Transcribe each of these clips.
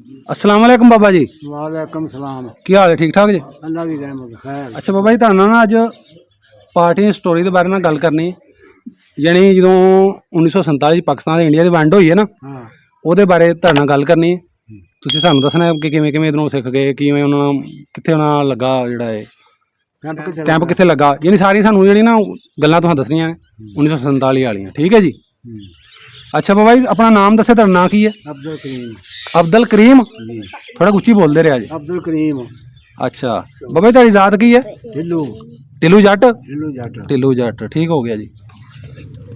अस्सलाम वालेकुम बाबा जी। वालेकुम सलाम। की हाल है? ठीक ठाक जी? अल्लाह की रहमत खैर। अच्छा बाबा जी, तुहाडे नाल ना अज पार्टी स्टोरी के बारे में गल करनी, यानी जो 1947 पाकिस्तान इंडिया की वंड हुई है ना, हाँ वो बारे तुहाडे नाल गल करनी। तुसीं सानूं दसना है कि किवें किवें इधरों सिख गए, किवें उन्हां कित्थे उन्हां लगा जिहड़ा है कैंप कित्थे लगा, यानी सारी सानूं जिहड़ी ना गल्लां तुहां दसनियां ने 1947 वालियां। ठीक है जी। अच्छा बाबा जी, अपना नाम दस्सो, तुहाडा नाम की है? अब्दुल करीम अब्दुल करीम। जी। थोड़ा उच्ची बोलते रहे जी। अब्दुल करीम अच्छा बाबा जी, तुहाडी जात की है? ढिल्लू। टिल्लू जट। ढिल्लू जट। टिल्लू जट, ठीक हो गया जी।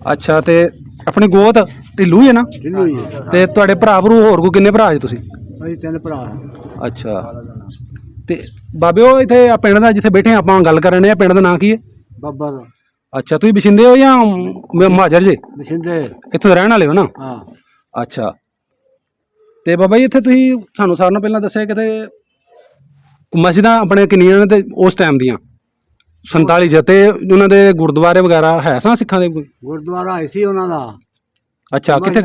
अच्छा, ते अपनी गोत ढिल्लू ही है ना? ढिल्लू ही है। ते तुहाडे भरा भरू होर कोई किन्ने भरा जी तुसीं? ਅਸੀਂ ਤਿੰਨ ਭਰਾ। अच्छा, ते बाबे ओ इत्थे पिंड दा जिथे बैठे आपां गल करन डे, पिंड दा नां की है? ਬਾਬਾ ਦਾ अच्छा, तुसीं बशिंदे हो या महाजर जे? ਬਸ਼ਿੰਦੇ। इत्थों दे रहण वाले हो ना? ਹਾਂ अच्छा, ते बाबा जी इत्थे तुसीं सानूं सारें नाल पहिलां दस्सिआ किते मस्जिदां अपने किन्नियां ने ते उस टाइम दियां 47 च, ते उन्हां दे गुरुद्वारे वगैरह है सन सिखां दे कोई? ਗੁਰਦੁਆਰਾ ਹੈ ਸੀ ਉਹਨਾਂ ਦਾ। अच्छा, कित्थे?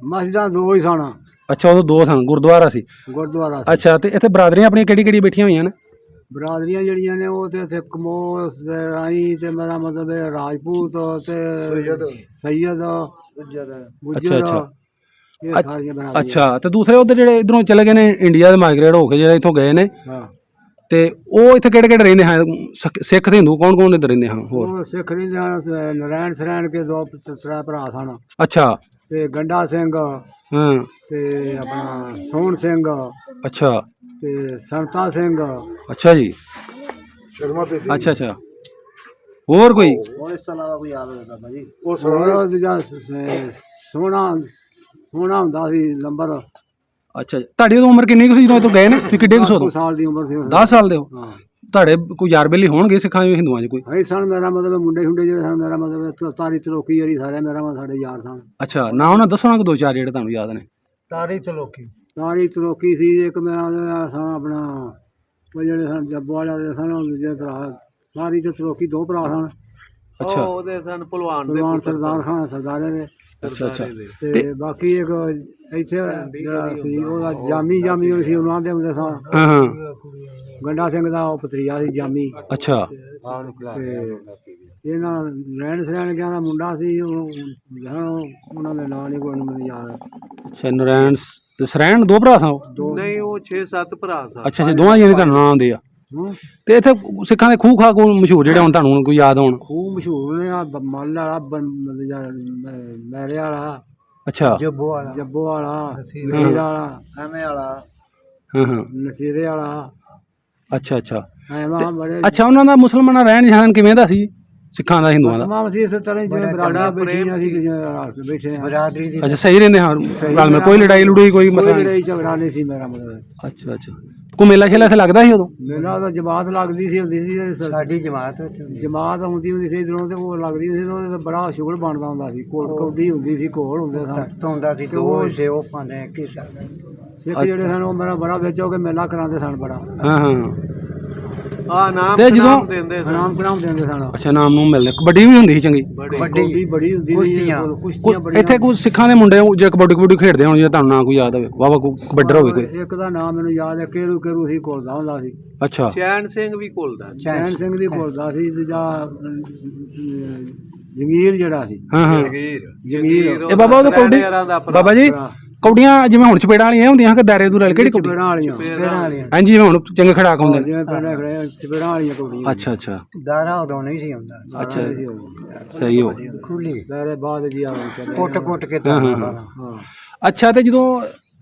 ਮਸਜਿਦਾਂ ਦੋ ਹੀ ਸਨ। अच्छा, उदों दो सन, गुरुद्वारा सी। ਗੁਰਦੁਆਰਾ ਸੀ। अच्छा, ते इत्थे बरादरियां अपनियां केह्ड़ी-केह्ड़ी बैठियां होईयां ने? ਬਰਾਦਰੀਆਂ ਜਿਹੜੀਆਂ ਨੇ ਉਹ ਤੇ ਇੱਥੇ ਕਮੋਸ ਤੇ ਰਾਈ ਤੇ ਮੇਰਾ ਮਤਲਬ ਹੈ ਰਾਜਪੂਤ ਤੇ ਸੈयद ਗੁੱਜਰ अच्छा। ਇਹ ਸਾਰੀਆਂ ਬਰਾਦਰੀਆਂ। अच्छा, ते दूसरे उधर जेह्ड़े इधरों चले गए ने इंडिया दे माइग्रेट हो के जेह्ड़े इत्थों गए ने, ਹਾਂ ते ओह इत्थे केह्ड़े-केह्ड़े रहिंदे हैं? सिख ते हिंदू कौन-कौन इधर रहिंदे हैं होर? ਉਹ ਸਿੱਖ ਨਹੀਂ ਜਾਣ ਨਰੈਣ ਸਰੈਣ ਕੇ ਦੋ ਤਰੇ ਭਰਾ ਸਨ अच्छा। ਤੇ ਗੰਡਾ ਸਿੰਘ हाँ। ਤੇ ਆਪਣਾ ਸੋਹਣ ਸਿੰਘ अच्छा। ਤੇ ਸੰਤਾ ਸਿੰਘ। अच्छा जी। अच्छा अच्छा, होर कोई? और इस अलावा कोई याद होता भाजी ਉਹ ਸੋਹਣਾ ਸੋਹਣਾ ਹੁੰਦਾ ਸੀ ਨੰਬਰ। अच्छा, ਤੁਹਾਡੀ ਉਦੋਂ ਉਮਰ ਕਿੰਨੀ ਕੁ ਸੀ ਜਦੋਂ ਇੱਥੋਂ ਗਏ ਨੇ? ਤੁਸੀਂ ਕਿੱਡੇ ਕੁ ਸੋ? 10 ਸਾਲ ਦੀ ਉਮਰ ਸੀ ਉਸ 10 ਸਾਲ ਦੇ ਹੋ? ਹਾਂ ਤੁਹਾਡੇ ਕੋਈ ਯਾਰ ਬੇਲੀ ਹੋਣਗੇ ਸਿੱਖਾਂ ਦੇ ਹਿੰਦੂਆਂ 'ਚ ਕੋਈ? ਅਸੀਂ ਸਨ ਮੇਰਾ ਮਤਲਬ ਮੁੰਡੇ ਖੁੰਡੇ ਜਿਹੜੇ ਸਨ ਮੇਰਾ ਮਤਲਬ ਤਾਰੀ ਤਲੋਕੀ ਜਿਹੜੀ ਸਾਰੇ ਮੇਰਾ ਮਤਲਬ ਸਾਡੇ ਯਾਰ ਸਨ। ਅੱਛਾ, ਨਾ ਉਹਨਾਂ ਦੱਸੋ ਨਾ ਕੋਈ ਦੋ ਚਾਰ ਜਿਹੜੇ ਤੁਹਾਨੂੰ ਯਾਦ ਨੇ। ਤਾਰੀ ਤਲੋਕੀ ਸੀ ਇੱਕ ਮੇਰਾ ਸਨ ਆਪਣਾ ਉਹ ਜਿਹੜੇ ਸਨ ਜੱਬੋ ਵਾਲਿਆਂ ਦੇ ਸਨ ਉਹ ਦੂਜੇ ਭਰਾ ਸਾਰੀ ਤੇ ਤਲੋਕੀ ਦੋ ਭਰਾ ਸਨ। ਅੱਛਾ। ਉਹਦੇ ਸਨ ਭਲਵਾਨ ਸਰਦਾਰ ਖਾਨ ਸਰਦਾਰੇ ਦੇ। ਅੱਛਾ ਅੱਛਾ। ਤੇ ਬਾਕੀ ਇੱਕ ਇੱਥੇ ਜਿਹੜਾ ਸੀ ਉਹਦਾ ਜਾਮੀ ਸੀ ਉਹਨਾਂ ਦੇ ਹੁੰਦੇ ਸਨ। ਹਾਂ ਹਾਂ। ਗੰਡਾ ਸਿੰਘ ਦਾ ਉਹ ਪਤਰੀਆ ਸੀ ਜਾਮੀ। ਅੱਛਾ। ਤੇ ਇਹਨਾਂ ਰਹਿਣ ਸਹਿਣ ਗਿਆ ਦਾ ਮੁੰਡਾ ਸੀ ਉਹਨਾਂ ਦੇ ਨਾਂ ਨਹੀਂ ਕੋਈ ਮੈਨੂੰ ਯਾਦ। ਅੱਛਾ, ਨਰੈਣ ਤੇ ਸਰੈਣ ਦੋ ਭਰਾ ਸਨ ਉਹ? ਨਹੀਂ ਉਹ 6-7 ਭਰਾ ਸਨ। ਅੱਛਾ ਅੱਛਾ, ਦੋਵਾਂ ਜਿਹਨੇ ਤੁਹਾਨੂੰ ਨਾਂ ਆਉਂਦੇ ਆ। ਤੇ ਇੱਥੇ ਸਿੱਖਾਂ ਦੇ ਖੂਹ ਖਾ ਕੋਈ ਮਸ਼ਹੂਰ ਜਿਹੜੇ ਹੁਣ ਤੁਹਾਨੂੰ ਕੋਈ ਯਾਦ ਹੋਣ? ਖੂਹ ਮਸ਼ਹੂਰ ਨੇ ਆ ਮੱਲ ਵਾਲਾ ਮੈਰੇ ਵਾਲਾ। ਅੱਛਾ। ਜੱਬੋ ਵਾਲਾ ਨਸੀਰੇ ਵਾਲਾ ਐਵੇਂ ਵਾਲਾ। ਹਾਂ ਹਾਂ। ਨਸੀਰੇ ਵਾਲਾ। ਅੱਛਾ ਅੱਛਾ। ਐਵੇਂ ਬੜੇ। ਅੱਛਾ, ਉਹਨਾਂ ਦਾ ਮੁਸਲਮਾਨਾਂ ਰਹਿਣ ਸਹਿਣ ਕਿਵੇਂ ਦਾ ਸੀ? ਸਿੱਖਾਂ ਦਾ ਹਿੰਦੂਆਂ ਦਾ? ਤਮਾਮ ਸੀ ਇਸੇ ਤਰ੍ਹਾਂ ਜਿਵੇਂ ਬਰਾਦਰੀ ਬੈਠੀਆਂ ਸੀ ਬੈਠੇ ਆ ਬਰਾਦਰੀ ਦੀ। ਅੱਛਾ, ਸਹੀ ਰਹਿੰਦੇ ਹਾਂ ਰਲ ਮਿਲ, ਕੋਈ ਲੜਾਈ ਲੜੂਈ ਕੋਈ ਮਸਲਾ ਨਹੀਂ? ਲੜਾਈ ਝਗੜਾ ਨਹੀਂ ਸੀ ਮੇਰਾ ਮਤਲਬ। ਅੱਛਾ ਅੱਛਾ। ਕੋਈ ਮੇਲਾ ਸ਼ੇਲਾ ਇੱਥੇ ਲੱਗਦਾ ਸੀ ਉਦੋਂ? ਮੇਰਾ ਤਾਂ ਜਮਾਤ ਲੱਗਦੀ ਸੀ ਸਾਡੀ ਜਮਾਤ ਹੁੰਦੀ ਸੀ ਇਧਰੋਂ ਤੇ ਉਹ ਲੱਗਦੀ ਸੀ ਉਹਦੇ ਤੇ ਬੜਾ ਸ਼ੁਗਲ ਬਣਦਾ ਹੁੰਦਾ ਸੀ। ਕੌਡੀ ਹੁੰਦੀ ਸੀ, ਘੋਲ ਹੁੰਦੇ ਸਨ। ਸਿੱਖ ਜਿਹੜੇ ਸਨ ਉਹ ਮੇਰਾ ਬੜਾ ਵਿੱਚ ਹੋ ਕੇ ਮੇਲਾ ਕਰਾਉਂਦੇ ਸਨ ਬੜਾ। ਹਾਂ ਹਾਂ। ਨਾਮ ਤੇ ਜਦੋਂ ਦਿੰਦੇ ਸਨ। ਅੱਛਾ, ਨਾਮ ਨੂੰ ਮਿਲਦੇ। ਕਬੱਡੀ ਵੀ ਹੁੰਦੀ ਸੀ ਚੰਗੀ? ਕਬੱਡੀ ਬੜੀ ਹੁੰਦੀ ਸੀ। ਇੱਥੇ ਕੋਈ ਸਿੱਖਾਂ ਦੇ ਮੁੰਡੇ ਜੇ ਕਬੱਡੀ ਖੇਡਦੇ ਹੋਣ, ਜੇ ਤੁਹਾਨੂੰ ਨਾ ਕੋਈ ਯਾਦ ਹੋਵੇ, ਵਾਵਾ ਕੋਈ ਕਬੱਡਰ ਹੋਵੇ ਕੋਈ? ਇੱਕ ਦਾ ਨਾਮ ਮੈਨੂੰ ਯਾਦ ਹੈ, ਕੇਰੂ ਸੀ ਘੋਲਦਾ ਹੁੰਦਾ ਸੀ। ਅੱਛਾ। ਚੈਨ ਸਿੰਘ ਵੀ ਘੋਲਦਾ ਸੀ। ਦੂਜਾ ਜੰਗੀਰ ਜਿਹੜਾ ਸੀ। ਹਾਂ ਹਾਂ। ਜੰਗੀਰ ਇਹ ਬਾਬਾ ਉਹਦੇ ਕਬੱਡੀ ਬਾਬਾ ਜੀ ਕੌਡੀਆਂ ਜਿਵੇਂ ਹੁਣ ਚਪੇੜਾਂ ਵਾਲੀਆਂ ਹੁੰਦੀਆਂ ਕਿ ਦਾਇਰੇ ਦੂਰੇ ਕਿਹੜੀ ਕੌਡੀ? ਚਪੇੜਾਂ ਵਾਲੀਆਂ। ਹਾਂਜੀ, ਜਿਵੇਂ ਹੁਣ ਚੰਗੇ ਖੜਾਕ ਹੁੰਦੇ ਨੇ। ਜਿਵੇਂ ਪਿੰਡਾਂ ਖੜੇ ਚਪੇੜਾਂ ਵਾਲੀਆਂ ਕੌਡੀਆਂ। ਅੱਛਾ ਅੱਛਾ। ਦਾਰਾ ਉਦੋਂ ਨਹੀਂ ਸੀ ਹੁੰਦਾ। ਅੱਛਾ, ਸਹੀ ਹੋ। ਖੁੱਲੀ ਦਾਰੇ ਬਾਅਦ ਜੀ ਕੁੱਟ ਕੇ। ਹਾਂ ਹਾਂ। ਅੱਛਾ, ਤੇ ਜਦੋਂ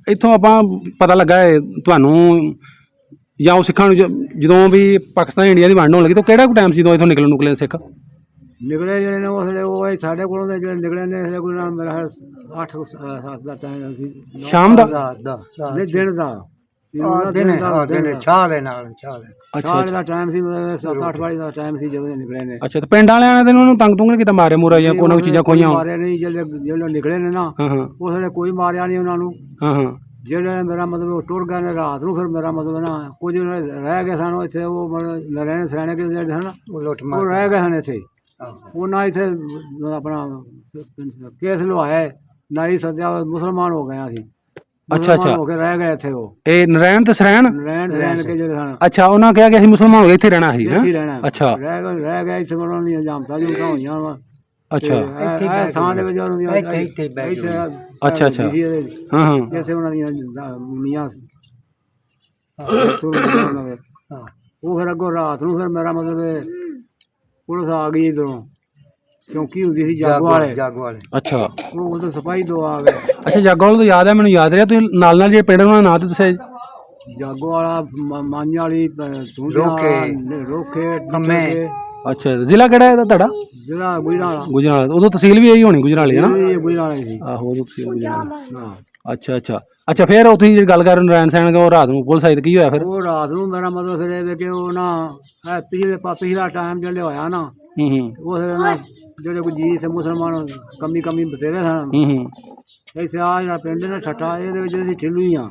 ਇੱਥੋਂ ਆਪਾਂ ਪਤਾ ਲੱਗਾ ਤੁਹਾਨੂੰ ਜਾਂ ਉਹ ਸਿੱਖਾਂ ਨੂੰ ਜਦੋਂ ਵੀ ਪਾਕਿਸਤਾਨ ਇੰਡੀਆ ਦੀ ਵੰਡ ਹੋਣ ਲੱਗੀ ਤਾਂ ਕਿਹੜਾ ਕੋਈ ਟਾਈਮ ਸੀ ਜਦੋਂ ਇੱਥੋਂ ਨਿਕਲੇ ਸਿੱਖ? ਨਿਕਲੇ ਜਿਹੜੇ ਨੇ ਉਸ ਵੇਲੇ ਉਹ ਸਾਡੇ ਕੋਲੋਂ ਦੇ ਜਿਹੜੇ ਨਿਕਲੇ ਨੇ ਇਸ ਕੋਲ ਮੇਰਾ 8-7 ਦਾ ਟਾਈਮ ਸੀ। ਸ਼ਾਮ ਦਾ? ਨਹੀਂ, ਦਿਨ ਦਾ। ਅੱਛਾ ਦਾ ਟਾਈਮ ਸੀ, 7-8 ਵਜੇ ਦਾ ਟਾਈਮ ਸੀ ਜਦੋਂ ਨਿਕਲੇ ਨੇ। ਅੱਛਾ, ਤੇ ਪਿੰਡ ਵਾਲਿਆਂ ਨੇ ਉਹਨੂੰ ਤੰਗ ਤੁੰਗ ਕੀਤਾ, ਮਾਰਿਆ ਮੂਰਾ ਜਾਂ ਕੋਈ ਨਾ ਕੋਈ ਚੀਜ਼ਾਂ ਖੋਈਆਂ? ਮਾਰਿਆ ਨਹੀਂ, ਜਿਹੜੇ ਨਿਕਲੇ ਨੇ ਨਾ ਉਸ ਵੇਲੇ ਕੋਈ ਮਾਰਿਆ ਨਹੀਂ ਉਹਨਾਂ ਨੂੰ। ਹਾਂ ਹਾਂ। ਜਿਹੜੇ ਮੇਰਾ ਮਤਲਬ ਉਹ ਟੁਰ ਗਏ ਨੇ ਰਾਤ ਨੂੰ, ਫਿਰ ਮੇਰਾ ਮਤਲਬ ਨਾ ਕੁਝ ਰਹਿ ਗਏ ਸਨ ਇੱਥੇ। ਉਹ ਮਤਲਬ ਨਰੈਣ ਸਰਾਣੇ ਕੇ ਜਿਹੜੇ ਸਨ ਉਹ ਰਹਿ ਗਏ ਸਨ ਇੱਥੇ। ਉਹਨਾਂ ਇੱਥੇ ਆਪਣਾ ਕੇਸ ਲਵਾਇਆ, ਨਾਈ ਸੱਦਿਆ, ਮੁਸਲਮਾਨ ਹੋ ਗਏ ਅਸੀਂ। ਅੱਛਾ ਹੋ ਕੇ ਰਹਿ ਗਏ ਇੱਥੇ ਉਹ ਇਹ ਨਰੈਣ ਤੇ ਸਰੈਣ ਰਹਿਣ ਕੇ ਜਿਹੜੇ ਸਨ ਅੱਛਾ ਉਹਨਾਂ ਕਿਹਾ ਕਿ ਅਸੀਂ ਮੁਸਲਮਾਨ ਹੋ ਗਏ ਇੱਥੇ ਰਹਿਣਾ ਸੀ ਇੱਥੇ ਹੀ ਰਹਿਣਾ ਅੱਛਾ ਰਹਿ ਗਏ ਇੱਥੇ ਉਹਨਾਂ ਦੀਆਂ ਜਾਮਤਾਂ ਜੁਮਤਾਂ ਹੋਈਆਂ ਵਾ ਅੱਛਾ ਇਹ ਥਾਂ ਦੇ ਵਿੱਚ ਉਹਨਾਂ ਦੀਆਂ ਇੱਥੇ ਅੱਛਾ ਹਾਂ ਹਾਂ ਇੱਥੇ ਉਹਨਾਂ ਦੀਆਂ ਮੀਆਂ ਉਹ ਫਿਰ ਅੱਗੋਂ ਰਾਤ ਨੂੰ ਫਿਰ ਮੇਰਾ ਮਤਲਬ ਪੁਲਿਸ ਆ ਗਈ ਇੱਧਰੋਂ ਚੌਂਕੀ ਹੁੰਦੀ ਸੀ ਜਾਗੋ ਵਾਲੇ ਅੱਛਾ ਉਹ ਤਾਂ ਸਿਪਾਹੀ ਦੋ ਆ ਗਏ ਅੱਛਾ ਜਾਗੋ ਵਾਲਾ ਤਾਂ ਯਾਦ ਹੈ ਮੈਨੂੰ ਯਾਦ ਰਿਹਾ ਤੁਸੀਂ ਨਾਲ ਜੇ ਪਿੰਡ ਦਾ ਨਾਂ ਤੇ ਦੱਸਿਆ ਜੀ ਜਾਗੋ ਵਾਲਾ ਮਾਂਝ ਵਾਲੀ ਰੋਕੇ ਕੰਮੇ ਅੱਛਾ ਜ਼ਿਲ੍ਹਾ ਕਿਹੜਾ ਇਹਦਾ ਤੁਹਾਡਾ ਜਿਹੜਾ ਗੁਜਰਾਂਵਾਲਾ ਉਦੋਂ ਤਹਿਸੀਲ ਵੀ ਇਹੀ ਹੋਣੀ ਗੁਜਰਾਂਵਾਲੇ ਹੈ ਨਾ ਗੁਜਰਾਂਵਾਲੇ ਸੀ ਆਹੋ ਉਦੋਂ ਤਹਿਸੀਲ ਗੁਜਰਾਂਵਾਲਾ ਹਾਂ ਅੱਛਾ ਫਿਰ ਉੱਥੇ ਜਿਹੜੀ ਗੱਲ ਕਰ ਨਰਾਇਣ ਸੈਣ ਉਹ ਰਾਤ ਨੂੰ ਪੁਲਿਸ ਆਈ ਤੇ ਕੀ ਹੋਇਆ ਫਿਰ ਉਹ ਰਾਤ ਨੂੰ ਮੇਰਾ ਮਤਲਬ ਫਿਰ ਇਹ ਵੇ ਕਿ ਉਹ ਨਾ ਪਿਛਲਾ ਟਾਈਮ ਜਿਹੜੇ ਹੋਇਆ ਨਾ ਉਹ ਫਿਰ ਨਾ ਜਿਹੜੇ ਕੋਈ ਜੀ ਸੇ ਮੁਸਲਮਾਨ ਕਮੀ ਬਥੇਰੇ ਸਨ ਇੱਥੇ ਆ ਜਿਹੜਾ ਪਿੰਡ ਨੇ ਠੱਠਾ ਇਹਦੇ ਵਿੱਚ ਅਸੀਂ ਢਿੱਲੂ ਹੀ ਆ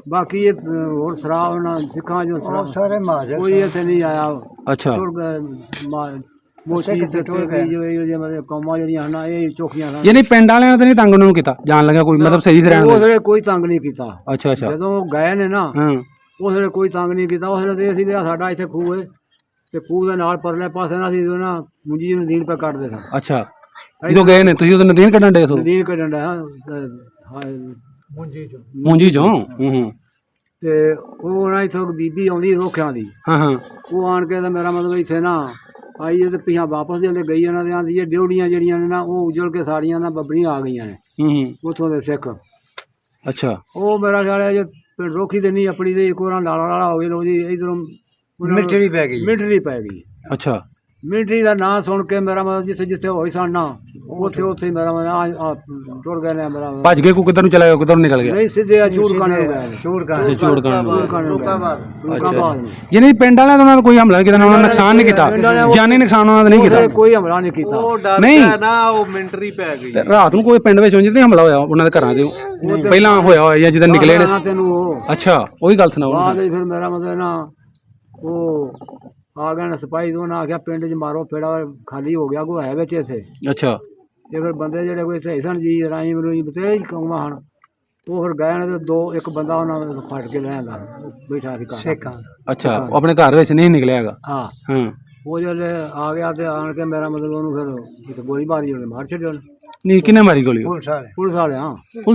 ਬਾਕੀ ਇਹ ਹੋਰ ਸ਼ਰਾਬ ਨਾ ਸਿੱਖਾਂ ਜੋ ਸਾਰੇ ਕੋਈ ਇੱਥੇ ਨਹੀਂ ਆਇਆ ਅੱਛਾ ਮੋਚੀ ਤੇ ਜੋ ਮਤਲਬ ਕੌਮਾਂ ਜਿਹੜੀਆਂ ਹਨ ਇਹ ਚੌਕੀਆਂ ਹਨ ਯਾਨੀ ਪਿੰਡ ਵਾਲਿਆਂ ਨੇ ਨਹੀਂ ਤੰਗ ਉਹਨਾਂ ਨੂੰ ਕੀਤਾ ਜਾਣ ਲੱਗਾ ਕੋਈ ਮਤਲਬ ਸਹੀ ਰਹਿਣ ਉਸ ਵੇਲੇ ਕੋਈ ਤੰਗ ਨਹੀਂ ਕੀਤਾ ਅੱਛਾ ਜਦੋਂ ਗਏ ਨੇ ਨਾ ਉਸ ਵੇਲੇ ਕੋਈ ਤੰਗ ਨਹੀਂ ਕੀਤਾ ਉਸ ਵੇਲੇ ਤੇ ਅਸੀਂ ਸਾਡਾ ਇੱਥੇ ਖੂਹ ਹੈ ਤੇ ਖੂਹ ਦੇ ਨਾਲ ਪਰਲੇ ਪਾਸੇ ਨਾ ਅਸੀਂ ਨਾ ਮੁੰਜੀ ਨੂੰ ਨਦੀਨ ਪਾ ਕੱਢਦੇ ਸਾਂ ਅੱਛਾ ਜਦੋਂ ਗਏ ਨੇ ਤੁਸੀਂ ਉਦੋਂ ਨਦੀਨ ਕੱਢਣ ਡੇ ਸੋ ਨਦੀਨ ਕੱਢਣ ਦਾ ਮੁੰਜੀ ਚੋਂ ਤੇ ਉਹ ਨਾ ਇੱਥੋਂ ਬੀਬੀ ਆਉਂਦੀ ਰੋਖਿਆਂ ਦੀ ਹਾਂ ਉਹ ਆਣ ਕੇ ਤਾਂ ਮੇਰਾ ਮਤਲਬ ਇੱਥੇ ਨਾ ਆਈ ਤੇ ਪਿਛਾ ਵਾਪਸ ਜਿਹੜੇ ਗਈ ਇਹਨਾਂ ਦੇ ਆਂਦੀ ਇਹ ਡਿਉੜੀਆਂ ਜਿਹੜੀਆਂ ਨੇ ਨਾ ਉਹ ਉਜੜ ਕੇ ਸਾੜੀਆਂ ਨਾ ਬੱਬਰੀਆਂ ਆ ਗਈਆਂ ਨੇ ਉੱਥੋਂ ਦੇ ਸਿੱਖ ਅੱਛਾ ਉਹ ਮੇਰਾ ਸਾਲਿਆ ਜੇ ਰੋਖੀ ਤੇ ਨਹੀਂ ਆਪਣੀ ਤੇ ਇੱਕ ਵਾਰ ਲਾਲਾ ਹੋ ਗਏ ਲੋ ਜੀ ਇਧਰੋਂ ਮਿਲਟਰੀ ਪੈ ਗਈ ਅੱਛਾ ਮਿਲਟਰੀ ਦਾ ਨਾਂ ਸੁਣ ਕੇ ਮੇਰਾ ਮਤਲਬ ਜਿੱਥੇ ਹੋਈ ਸਨ ਨਾ ਉੱਥੇ ਮੇਰਾ ਮਤਲਬ ਟੁਰ ਗਏ ਨੇ ਮੇਰਾ ਭੱਜ ਕੇ ਕਿੱਧਰ ਨੂੰ ਚਲਾ ਗਿਆ ਕਿੱਧਰ ਨਿਕਲ ਗਿਆ ਨਹੀਂ ਸਿੱਧੇ ਚੂੜਕਾਣੇ ਨੂੰ ਗਏ ਚੂੜਕਾਣੇ ਯਾਨੀ ਪਿੰਡ ਵਾਲਿਆਂ ਦਾ ਉਹਨਾਂ ਦਾ ਕੋਈ ਹਮਲਾ ਨਹੀਂ ਕੀਤਾ ਉਹਨਾਂ ਨੇ ਨੁਕਸਾਨ ਨਹੀਂ ਕੀਤਾ ਜਾਨੀ ਨੁਕਸਾਨ ਉਹਨਾਂ ਦਾ ਨਹੀਂ ਕੀਤਾ ਕੋਈ ਹਮਲਾ ਨਹੀਂ ਕੀਤਾ ਨਹੀਂ ਨਾ ਉਹ ਮਿਲਟਰੀ ਪੈ ਗਈ ਰਾਤ ਨੂੰ ਕੋਈ ਪਿੰਡ ਵਿੱਚ ਉਂਝ ਨਹੀਂ ਹਮਲਾ ਹੋਇਆ ਉਹਨਾਂ ਦੇ ਘਰਾਂ ਦੇ ਪਹਿਲਾਂ ਹੋਇਆ ਹੋਇਆ ਜਾਂ ਜਦੋਂ ਨਿਕਲੇ ਨੇ ਤੈਨੂੰ ਅੱਛਾ ਉਹੀ ਗੱਲ ਸੁਣਾਓ ਬਾਅਦ ਫਿਰ ਮੇਰਾ ਮਤਲਬ ਨਾ ਉਹ ਆ ਗਏ ਨੇ ਸਿਪਾਹੀ ਤੋਂ ਨਾ ਆਖਿਆ ਪਿੰਡ 'ਚ ਮਾਰੋ ਫੇੜਾ ਖਾਲੀ ਹੋ ਗਿਆ ਕੋਈ ਹੈ ਵਿੱਚ ਇੱਥੇ ਅੱਛਾ ਇਹ ਫਿਰ ਬੰਦੇ ਜਿਹੜੇ ਕੋਈ ਸਹੀ ਸਨ ਜੀ ਰਾਈ ਮਰੂ ਬਥੇਰੇ ਕੌਮਾਂ ਹਨ ਉਹ ਫਿਰ ਗਏ ਨੇ ਤੇ ਇੱਕ ਬੰਦਾ ਉਹਨਾਂ ਨੇ ਫੜ ਕੇ ਲੈ ਆਂਦਾ ਬੈਠਾ ਸੀ ਘਰ ਅੱਛਾ ਉਹ ਆਪਣੇ ਘਰ ਵਿੱਚ ਨਹੀਂ ਨਿਕਲਿਆ ਹੈਗਾ ਹਾਂ ਉਹ ਜਦੋਂ ਆ ਗਿਆ ਤੇ ਆਣ ਕੇ ਮੇਰਾ ਮਤਲਬ ਉਹਨੂੰ ਫਿਰ ਇੱਥੇ ਗੋਲੀ ਮਾਰੀ ਉਹਨੇ ਮਾਰ ਛੱਡਿਆ ਨਹੀਂ ਕਿੰਨੇ ਮਾਰੀ ਗੋਲੀ ਪੁਲਿਸ ਵਾਲੇ ਪੁਲਿਸ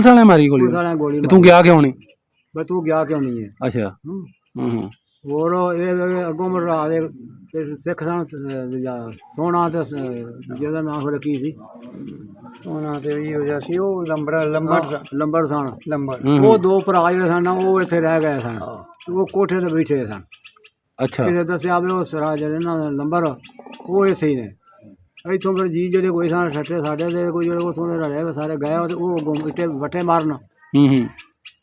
ਵਾਲਿਆਂ ਮਾਰੀ ਗੋਲੀ ਪੁਲਿਸ ਵਾਲਿਆਂ ਗੋਲੀ ਤੂੰ ਗਿਆ ਕਿਉਂ ਨਹੀਂ ਬਈ ਤੂੰ ਗਿਆ ਕਿਉਂ ਨਹੀਂ ਹੈ ਅੱਛਾ ਹੋਰ ਇਹ ਅੱਗੋਂ ਮਰਾ ਦੇ ਸਿੱਖ ਸਨ ਸੋਹਣਾ ਤੇ ਜਿਹਦਾ ਨਾਮ ਫਿਰ ਕੀ ਸੀ ਉਹਨਾਂ ਤੇ ਇਹ ਹੋ ਗਿਆ ਸੀ ਉਹ ਲੰਬੜ ਸਨ ਉਹ ਦੋ ਭਰਾ ਜਿਹੜੇ ਸਨ ਉਹ ਇੱਥੇ ਰਹਿ ਗਏ ਸਨ ਉਹ ਕੋਠੇ ਤੇ ਬੈਠੇ ਸਨ ਅੱਛਾ ਕਿਸੇ ਦੱਸਿਆ ਵੀ ਉਹ ਸਰਾ ਜਿਹੜੇ ਨਾ ਨੰਬਰ ਉਹ ਇਸੇ ਹੀ ਨੇ ਇੱਥੋਂ ਫਿਰ ਜੀ ਜਿਹੜੇ ਕੋਈ ਸਨ ਛੱਟੇ ਸਾਡੇ ਦੇ ਕੋਈ ਜਿਹੜੇ ਉੱਥੋਂ ਦੇ ਰਲੇ ਸਾਰੇ ਗਏ ਉਹ ਇੱਟੇ ਵੱਟੇ ਮਾਰਨ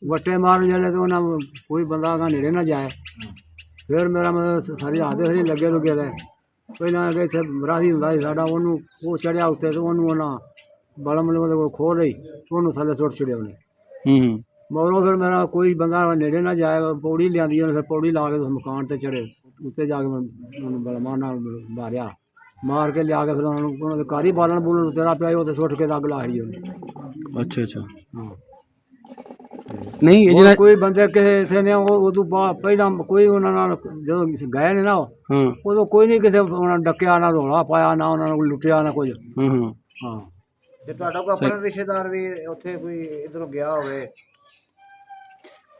ਵੱਟੇ ਮਾਰਨ ਜਿਹੜੇ ਤੇ ਉਹਨਾਂ ਕੋਈ ਬੰਦਾ ਅਗਾਂਹ ਨੇੜੇ ਨਾ ਜਾਏ ਫਿਰ ਮੇਰਾ ਮਤਲਬ ਸਾਰੀ ਰਾਤ ਦੇ ਲੱਗੇ ਲੁਗੇ ਰਹੇ ਪਹਿਲਾਂ ਕਿ ਇੱਥੇ ਮਰਾਹੀ ਹੁੰਦਾ ਸੀ ਸਾਡਾ ਉਹਨੂੰ ਉਹ ਚੜਿਆ ਉੱਤੇ ਤੇ ਉਹਨੂੰ ਉਹਨਾਂ ਬਲਮ ਦੇ ਕੋਲ ਖੋਹ ਲਈ ਉਹਨੂੰ ਥੱਲੇ ਸੁੱਟ ਛੜਿਆ ਉਹਨੇ ਮਗਰੋਂ ਫਿਰ ਮੇਰਾ ਕੋਈ ਬੰਦਾ ਨੇੜੇ ਨਾ ਜਾਏ ਪੌੜੀ ਲਿਆਂਦੀ ਉਹਨੇ ਫਿਰ ਪੌੜੀ ਲਾ ਕੇ ਮਕਾਨ ਤੇ ਚੜੇ ਉੱਤੇ ਜਾ ਕੇ ਉਹਨੂੰ ਬਲਮਾਂ ਨਾਲ ਮਾਰਿਆ ਮਾਰ ਕੇ ਲਿਆ ਕੇ ਫਿਰ ਉਹਨਾਂ ਦੇ ਘਰ ਹੀ ਬਾਲਣ ਬੂਲਣ ਤੇਰਾ ਪਿਆ ਉਹ ਤੇ ਸੁੱਟ ਕੇ ਅੱਗ ਲਾ ਛੜੀ ਉਹਨੇ ਅੱਛਾ ਹਾਂ ਨਹੀਂ ਜਿਹੜਾ ਕੋਈ ਬੰਦੇ ਕਿਸੇ ਨੇ ਉਦੋਂ ਪਹਿਲਾਂ ਕੋਈ ਉਹਨਾਂ ਨਾਲ ਜਦੋਂ ਗਏ ਨੇ ਨਾ ਉਦੋਂ ਕੋਈ ਨਹੀਂ ਕਿਸੇ ਉਹਨਾਂ ਡੱਕਿਆ ਨਾ ਰੌਲਾ ਪਾਇਆ ਨਾ ਉਹਨਾਂ ਨੂੰ ਲੁੱਟਿਆ ਨਾ ਕੁਝ ਹਾਂ ਤੇ ਤੁਹਾਡਾ ਕੋਈ ਆਪਣਾ ਰਿਸ਼ਤੇਦਾਰ ਵੀ ਉੱਥੇ ਕੋਈ ਇਧਰੋਂ ਗਿਆ ਹੋਵੇ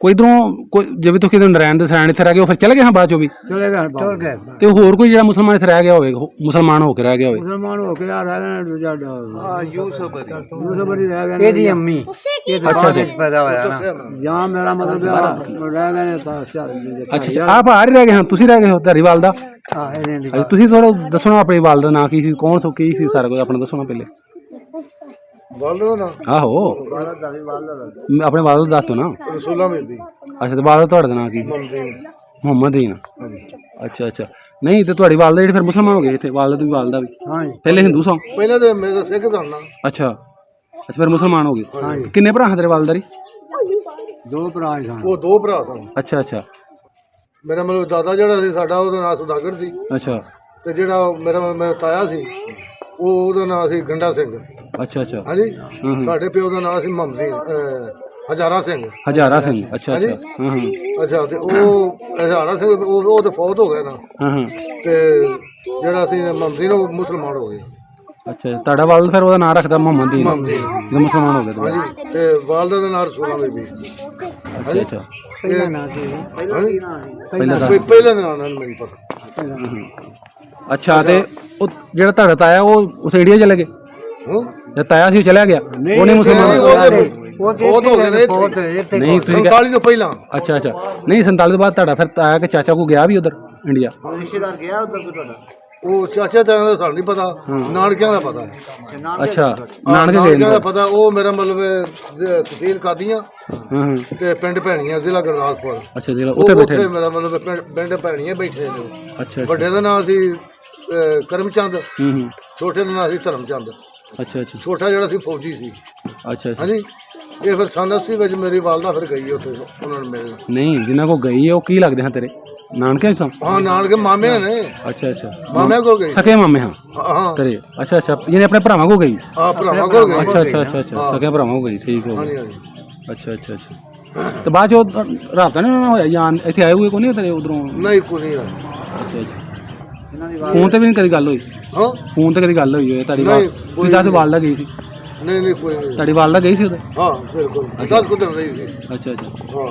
ਕੋਈ ਇਧਰੋਂ ਕੋਈ ਜਿਵੇਂ ਤੁਸੀਂ ਨਰਾਇਣ ਦੇ ਸੈਣ ਇੱਥੇ ਰਹਿ ਗਏ ਉਹ ਫਿਰ ਚਲੇ ਗਏ ਹਾਂ ਬਾਅਦ ਚੋਂ ਵੀ ਚਲੇ ਗਏ ਤੇ ਹੋਰ ਕੋਈ ਜਿਹੜਾ ਮੁਸਲਮਾਨ ਇੱਥੇ ਰਹਿ ਗਿਆ ਹੋਵੇ ਮੁਸਲਮਾਨ ਹੋ ਕੇ ਰਹਿ ਗਿਆ ਹੋਵੇ ਮੁਸਲਮਾਨ ਹੋ ਕੇ ਆ ਰਹਿ ਗਏ ਯੂਸਫ ਅਲੀ ਰਹਿ ਗਏ ਇਹਦੀ ਅੰਮੀ ਅੱਛਾ ਪੈਦਾ ਹੋਇਆ ਨਾ ਜਾਂ ਮੇਰਾ ਮਤਲਬ ਰਹਿ ਗਏ ਨੇ ਅੱਛਾ ਆਪ ਬਾਹਰ ਹੀ ਰਹਿ ਗਏ ਹਾਂ ਤੁਸੀਂ ਰਹਿ ਗਏ ਹੋ ਧਾਰੀਵਾਲ ਦਾ ਤੁਸੀਂ ਥੋੜਾ ਦੱਸੋ ਆਪਣੀ ਵਾਲ ਦਾ ਨਾਂ ਕੀ ਸੀ ਕੌਣ ਸੋ ਕੀ ਸੀ ਸਾਰਾ ਕੁਝ ਆਪਣਾ ਦੱਸੋ ਨਾ ਪਹਿਲੇ ਆਹੋ ਆਪਣੇ ਵਾਲ ਦਾ ਦੱਸ ਦੋ ਨਾ ਅੱਛਾ ਤੇ ਵਾਲ ਦਾ ਤੁਹਾਡਾ ਨਾਂ ਕੀ ਮੁਹੰਮਦ ਦੀਨ ਅੱਛਾ ਨਹੀਂ ਤੇ ਤੁਹਾਡੀ ਵਾਲ ਦਾ ਜਿਹੜੇ ਫਿਰ ਮੁਸਲਮਾਨ ਹੋ ਗਏ ਇੱਥੇ ਵਾਲ ਦਾ ਵੀ ਪਹਿਲੇ ਹਿੰਦੂ ਸਨ ਪਹਿਲਾਂ ਤੇ ਮੇਰੇ ਸਿੱਖ ਸਨ ਅੱਛਾ ਫਿਰ ਮੁਸਲਮਾਨ ਹੋ ਗਏ ਕਿੰਨੇ ਭਰਾ ਤੇਰੇ ਵਾਲਦਾਰੀ ਦੋ ਭਰਾ ਸਨ ਉਹ ਦੋ ਭਰਾ ਸਨ ਅੱਛਾ ਮੇਰਾ ਮਤਲਬ ਦਾਦਾ ਜਿਹੜਾ ਸੀ ਸਾਡਾ ਉਹਦਾ ਨਾਂ ਸੁਦਾਗਰ ਸੀ ਅੱਛਾ ਤੇ ਜਿਹੜਾ ਮੇਰਾ ਤਾਇਆ ਸੀ ਉਹਦਾ ਨਾਂ ਸੀ ਗੰਡਾ ਸਿੰਘ ਅੱਛਾ ਹਾਂਜੀ ਸਾਡੇ ਪਿਓ ਦਾ ਨਾਂ ਸੀ ਹਜ਼ਾਰਾ ਸਿੰਘ। ਹਜ਼ਾਰਾ ਸਿੰਘ, ਅੱਛਾ ਅੱਛਾ, ਹਾਂ ਹਾਂ, ਅੱਛਾ ਤੇ ਉਹ ਹਜ਼ਾਰਾ ਸਿੰਘ ਉਹ ਤੇ ਫੌਤ ਹੋ ਗਏ ਨਾ, ਹਾਂ ਹਾਂ, ਤੇ ਜਿਹੜਾ ਸੀ ਮੁਹੰਮਦੀ ਨੇ ਉਹ ਮੁਸਲਮਾਨ ਹੋ ਗਏ। ਅੱਛਾ ਤੁਹਾਡਾ ਵਾਲਦ ਫਿਰ ਉਹਦਾ ਨਾਂ ਰੱਖਦਾ ਮੁਹੰਮਦ ਦੀਨ, ਜਦੋਂ ਮੁਸਲਮਾਨ ਹੋ ਗਏ ਦੁਬਾਰਾ। ਹਾਂਜੀ ਤੇ ਵਾਲਦਾ ਦਾ ਨਾਂ ਰਸੂਲਾਂ ਬੀਬੀ। ਅੱਛਾ ਅੱਛਾ, ਪਹਿਲਾਂ ਨਾਂ ਸੀ ਪਹਿਲਾਂ ਕੀ ਨਾਂ ਸੀ? ਪਹਿਲਾਂ ਤਾਂ ਪਹਿਲਾਂ ਦਾ ਨਾਂ ਮੈਨੂੰ ਪਤਾ। ਅੱਛਾ, ਤੇ ਉਹ ਜਿਹੜਾ ਤੁਹਾਡਾ ਤਾਇਆ ਉਹ ਉਸ ਏਰੀਆ ਚਲੇ ਗਏ, ਹਾਂ ਜਾਂ ਤਾਇਆ ਸੀ ਉਹ ਚਲਿਆ ਗਿਆ, ਉਹ ਨਹੀਂ ਮੁਸਲਮਾਨ ਉਹ ਫੌਤ ਹੋ ਗਏ ਨੇ ਇੱਥੇ। ਨਹੀਂ ਤੁਸੀਂ 47 ਤੋਂ ਪਹਿਲਾਂ। ਅੱਛਾ ਅੱਛਾ, ਨਹੀਂ 47 ਤੋਂ ਬਾਅਦ ਤੁਹਾਡਾ ਫਿਰ ਤਾਇਆ ਕਿ ਚਾਚਾ ਕੋ ਗਿਆ ਵੀ ਉਧਰ ਇੰਡੀਆ? ਰਿਸ਼ਤੇਦਾਰ ਗਿਆ ਉਧਰ ਕੋਈ ਤੁਹਾਡਾ? ਉਹ ਚਾਚਾ ਤਾਇਆ ਦਾ ਸਾਨੂੰ ਨਹੀਂ ਪਤਾ, ਨਾਨਕਿਆਂ ਦਾ ਪਤਾ। ਅੱਛਾ, ਨਾਨਕੇ ਗਏ ਨਾਨਕਿਆਂ ਨੇ। ਦਾ ਪਤਾ, ਉਹ ਮੇਰਾ ਮਤਲਬ ਤਹਿਸੀਲ ਕਾਦੀਆਂ ਹਾਂ ਹਾਂ, ਤੇ ਪਿੰਡ ਭੈਣੀਆਂ ਜ਼ਿਲ੍ਹਾ ਗੁਰਦਾਸਪੁਰ। ਅੱਛਾ ਜੀ, ਉੱਥੇ ਬੈਠੇ ਉੱਥੇ ਮੇਰਾ ਮਤਲਬ ਪਿੰਡ ਭੈਣੀਆਂ ਬੈਠੇ ਨੇ। ਅੱਛਾ ਵੱਡੇ ਦਾ ਨਾਂ ਸੀ ਕਰਮਚੰਦ, ਹੂੰ ਹੂੰ, ਛੋਟੇ ਦਾ ਨਾਂ ਸੀ ਧਰਮਚੰਦ। ਅੱਛਾ ਅੱਛਾ ਛੋਟਾ ਜਿਹੜਾ ਸੀ ਫੌਜੀ ਸੀ। ਅੱਛਾ ਅੱਛਾ, ਹਾਂਜੀ, ਇਹ ਫਿਰ ਸੰਨ 80 ਵਿੱਚ ਮੇਰੀ ਵਾਲਦਾ ਫਿਰ ਗਈ ਉੱਥੇ ਉਹਨਾਂ ਨੂੰ ਮਿਲਣ। ਨਹੀਂ ਜਿਨ੍ਹਾਂ ਕੋ ਗਈ ਹੈ ਉਹ ਕੀ ਲੱਗਦੇ ਹਨ ਤੇਰੇ ਨਾਨਕੇ ਸਨ? ਹਾਂ ਨਾਨਕੇ ਮਾਮੇ ਨੇ, ਅੱਛਾ ਅੱਛਾ, ਮਾਮੇ ਕੋਲ ਗਈ। ਸਕੇ ਮਾਮੇ ਹਾਂ ਹਾਂ ਤੇਰੇ, ਅੱਛਾ ਅੱਛਾ, ਯਾਨੀ ਆਪਣੇ ਭਰਾਵਾਂ ਕੋ ਗਈ? ਹਾਂ ਭਰਾਵਾਂ ਕੋਲ ਗਈ। ਅੱਛਾ ਅੱਛਾ ਅੱਛਾ ਅੱਛਾ, ਸਕੇ ਭਰਾਵਾਂ ਕੋ ਗਈ, ਠੀਕ ਹੋ ਹਾਂਜੀ ਗਿਆ। ਹਾਂਜੀ। ਅੱਛਾ ਅੱਛਾ ਅੱਛਾ, ਤੇ ਬਾਅਦ ਚ ਉਹ ਰਾਬਤਾ ਨਹੀਂ ਉਹਨਾਂ ਨਾਲ ਹੋਇਆ ਜਾਂ ਇੱਥੇ ਆਏ ਹੋਏ ਕੋ ਨਹੀਂ ਤੇਰੇ ਉਧਰੋਂ? ਨਹੀਂ ਕੋਈ ਨਹੀਂ। ਅੱਛਾ ਅੱਛਾ, ਇਹਨਾਂ ਦੀ ਫੋਨ ਤੇ ਵੀ ਨਹੀਂ ਕਦੀ ਗੱਲ ਹੋਈ? ਹਾਂ ਫੋਨ ਤੇ ਕਦੀ ਗੱਲ ਹੋਈ ਹੋਏ ਤੁਹਾਡੀ? ਨਹੀਂ, ਕੋਈ ਦੱਸ ਵਾਲਦਾ ਗਈ ਸੀ? ਨਹੀਂ ਕੋਈ ਨਹੀਂ। ਤੁਹਾਡੀ ਵਾਲਦਾ ਗਈ ਸੀ ਉਧਰ? ਹਾਂ ਬਿਲਕੁਲ 10 ਕੁ ਦਿਨ ਰਹੀ ਸੀ। ਅੱਛਾ ਅੱਛਾ, ਹਾਂ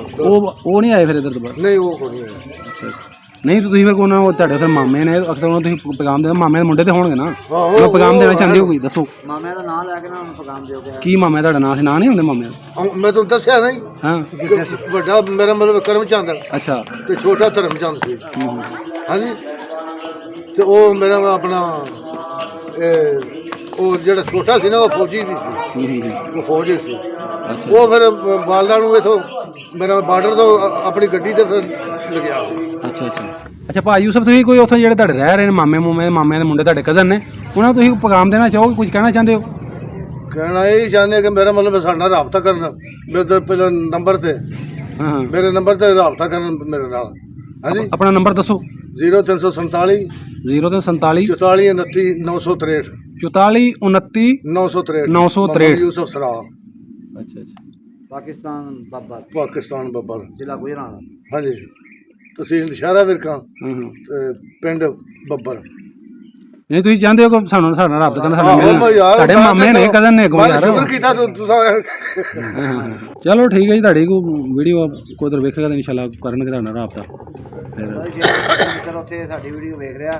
ਉਹ ਨਹੀਂ ਆਏ ਫਿਰ ਇੱਧਰ ਦੁਬਾਰਾ? ਨਹੀਂ ਉਹ ਕੋਈ ਨਹੀਂ ਆਇਆ। ਅੱਛਾ ਅੱਛਾ, ਨਹੀਂ ਤਾਂ ਤੁਸੀਂ ਫਿਰ ਉਹਨਾਂ ਉਹ ਤੁਹਾਡੇ ਫਿਰ ਮਾਮੇ ਨੇ ਅਕਸਰ ਉਹਨਾਂ ਤੁਸੀਂ ਪੈਗਾਮ ਦੇਣਾ, ਮਾਮੇ ਦੇ ਮੁੰਡੇ ਤੇ ਹੋਣਗੇ ਨਾ, ਉਹ ਪੈਗਾਮ ਦੇਣਾ ਚਾਹੁੰਦੇ ਹੋ ਕੋਈ? ਦੱਸੋ ਮਾਮਿਆਂ ਦਾ ਨਾਂ ਲੈ ਕੇ ਨਾ ਉਹਨੂੰ ਪੈਗਾਮ ਦਿਓ ਕਿ ਕੀ ਮਾਮਾ ਤੁਹਾਡਾ ਨਾਂ ਸੀ? ਨਾਂ ਨਹੀਂ ਹੁੰਦੇ ਮਾਮੇ ਦਾ? ਮੈਂ ਤੁਹਾਨੂੰ ਦੱਸਿਆ ਨਹੀਂ, ਹਾਂ, ਵੱਡਾ ਮੇਰਾ ਮਤਲਬ ਕਰਮਚੰਦ ਅੱਛਾ, ਤੇ ਛੋਟਾ ਧਰਮਚੰਦ ਸੀ। ਹਾਂਜੀ, ਤੇ ਉਹ ਮੇਰਾ ਆਪਣਾ ਉਹ ਜਿਹੜਾ ਛੋਟਾ ਸੀ ਨਾ ਉਹ ਫੌਜੀ ਵੀ ਸੀ, ਉਹ ਫੌਜੀ ਸੀ। ਉਹ ਫਿਰ ਵਾਲਦਾ ਨੂੰ ਇਥੋਂ ਮੇਰਾ ਬਾਰਡਰ ਤੋਂ ਆਪਣੀ ਗੱਡੀ ਤੇ ਫਿਰ ਲਗਿਆ। ਅੱਛਾ ਅੱਛਾ ਅੱਛਾ, ਭਾਈ ਯੂਸਫ ਤੁਸੀਂ ਕੋਈ ਉੱਥੇ ਜਿਹੜੇ ਤੁਹਾਡੇ ਰਹਿ ਰਹੇ ਨੇ ਮਾਮਿਆਂ ਦੇ ਮੁੰਡੇ ਤੁਹਾਡੇ ਕਜ਼ਨ ਨੇ, ਉਹਨਾਂ ਨੂੰ ਤੁਸੀਂ ਪੈਗਾਮ ਦੇਣਾ ਚਾਹੋਗੇ, ਕੁਝ ਕਹਿਣਾ ਚਾਹੁੰਦੇ ਹੋ? ਕਹਿਣਾ ਇਹ ਚਾਹੁੰਦੇ ਕਿ ਮੇਰਾ ਮਤਲਬ ਸਾਡਾ ਰਾਬਤਾ ਕਰਨ, ਮੇਰੇ ਤੋਂ ਪਹਿਲਾਂ ਨੰਬਰ ਤੇ, ਹਾਂ ਹਾਂ, ਮੇਰੇ ਨੰਬਰ ਤੇ ਰਾਬਤਾ ਕਰਨ ਮੇਰੇ ਨਾਲ। ਹਾਂਜੀ, ਆਪਣਾ ਨੰਬਰ ਦੱਸੋ। 0347 0347 44 29 963 44 29 963 963 ਯੂਸਫ ਸਰਾ, ਅੱਛਾ ਅੱਛਾ, ਪਾਕਿਸਤਾਨ ਬੱਬਰ, ਪਾਕਿਸਤਾਨ ਬੱਬਰ। ਜ਼ਿਲ੍ਹਾ ਗੁਜਰਾਂਵਾਲਾ। ਹਾਂਜੀ, ਤਹਿਸੀਲ ਸ਼ਹਿਰਾ ਵਿਰਕਾਂ ਹਾਂ ਹਾਂ, ਤੇ ਪਿੰਡ ਬੱਬਰ। ਨਹੀਂ ਤੁਸੀਂ ਚਾਹੁੰਦੇ ਹੋ ਕਿ ਸਾਨੂੰ ਸਾਡੇ ਨਾਲ ਰਾਬਤਾ ਕਰਨਾ, ਸਾਡਾ ਆਹੋ ਮਿਲਣਾ? ਮੈਂ ਯਾਰ ਤੁਹਾਡੇ ਮਾਮੇ ਨੇ ਕਜ਼ਨ ਨੇ ਕੋਈ ਯਾਰ? ਸ਼ੁਕਰ ਕੀਤਾ ਤੁਸੀਂ। ਚਲੋ ਠੀਕ ਹੈ ਜੀ, ਤੁਹਾਡੀ ਕੋਈ ਵੀਡੀਓ ਕੋਈ ਉਧਰ ਵੇਖੇਗਾ ਤਾਂ ਇਨਸ਼ਾਅੱਲਾ ਕਰਨਗੇ ਤੁਹਾਡਾ ਰਾਬਤਾ ਫਿਰ। ਜੇ ਉੱਥੇ ਸਾਡੀ ਵੀਡੀਓ ਵੇਖ ਰਿਹਾ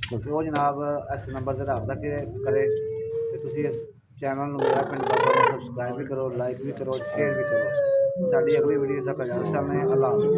ਤੇ ਉਹ ਜਨਾਬ ਇਸ ਨੰਬਰ ਤੇ ਰਾਬਤਾ ਕਰੇ ਤੇ ਤੁਸੀਂ ਇਸ ਚੈਨਲ ਨੂੰ ਮੇਰਾ ਪਿੰਡ ਬੱਬਰ ਨੂੰ ਸਬਸਕ੍ਰਾਈਬ ਵੀ ਕਰੋ, ਲਾਈਕ ਵੀ ਕਰੋ, ਸ਼ੇਅਰ ਵੀ ਕਰੋ। ਸਾਡੀ ਅਗਲੀ ਵੀਡੀਓ ਤੱਕ ਇਜਾਜ਼ਤ ਚਾਹੁੰਦੇ ਹਾਂ। ਅੱਲਾਹ ਹਾਫ਼ਿਜ਼।